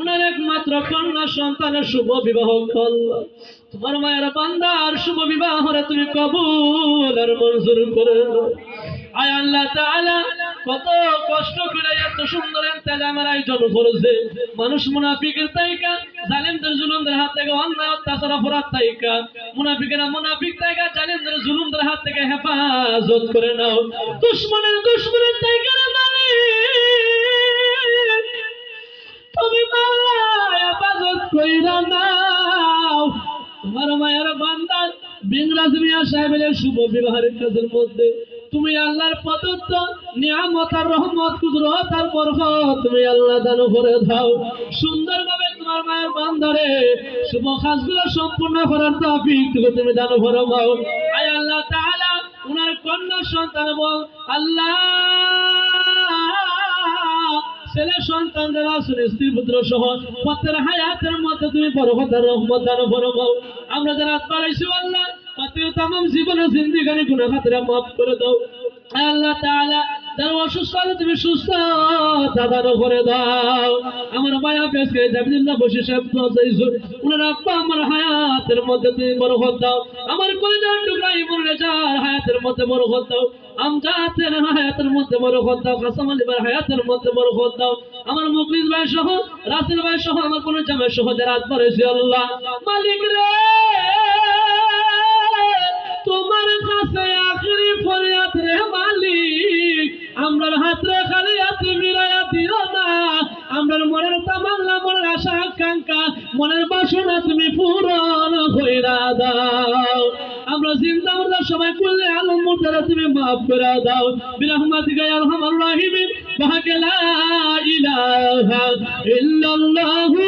উনার একমাত্র কন্যা সন্তানের শুভ বিবাহ করলো। তোমার মায়ের বান্দার শুভ বিবাহরে তুমি কবুল আর মঞ্জুর করে নাও। আয় আল্লাহ তাআলা, কত কষ্ট করে এত সুন্দর ইন্তেজামের আয়োজন করেছে। মানুষ মুনাফিকের তাইকা, জালিমদের জুলুমদের হাত থেকে, অন্যায় অত্যাচার অপরাধ তাইকা, মুনাফিকেরা মুনাফিক তাইকা, জালিমদের জুলুমদের হাত থেকে হেফাজত করে নাও। দুশমনের তাইকা তুমি হেফাজত কইরা নাও। তোমার মায়ের বান্দা বিংরাজ মিয়া সাহেবের শুভ বিবাহের কাজের মধ্যে তুমি আল্লাহর প্রদত্ত নিয়ামত আর রহমত কুদরত আর বরকত তুমি আল্লাহ দান করে দাও। সুন্দরভাবে তোমার মায়ের বান্দারে শুভ কাজগুলো সম্পূর্ণ করার তৌফিক তুমি দান ফরমাও। আয় আল্লাহ তাআলা, উনার কন্যা সন্তান এবং আল্লাহ ছেলে সন্তান যারা আছেন, স্ত্রী পুত্র সহ প্রত্যেক হায়াতের মধ্যে তুমি বরকত আর রহমত দান ফরমাও। আমরা যারা পারাইছি আল্লাহ, প্রত্যেক तमाम জীবনের জিন্দেগানি গুনাহ খাতরা মাফ করে দাও। আল্লাহ তাআলা, যারা অসুস্থ আছে তুমি সুস্থ দান করে দাও। আমার মায়া পেছে জাবিদুল্লাহ বসে সাহেব দোয়াইছুন, উনার আব্বা আমার হায়াতের মধ্যে তুমি বরকত দাও। আমার কলিজার টুকরা ইমন রেজার হায়াতের মধ্যে বরকত দাও। আমজাদের হায়াতের মধ্যে বরকত দাও। কাসম আলীর হায়াতের মধ্যে বরকত দাও। আমার মুখলিস ভাই সহ, রাসেল ভাই সহ, আমার কোন জামাই সহ যারা হাত বাড়াইছে আল্লাহ মালিক রে, তোমার কাছে আখরি ফরিয়াদ রে মালিক, আমরার হাত রে খালি হাতে মিলাইয়া দিও না। আমরার মনের তামান্না, মনের আশা আকাঙ্ক্ষা, মনের বাসনা তুমি পূরণ কইরা দাও। আমরা চিন্তা করলে সবাই করলে আলম মুর্দারা তুমি মাফ করে দাও। বিরহমাতিকা ইয়া আরহামার রাহিমিন। বাহাকে লা ইলাহা ইল্লাল্লাহু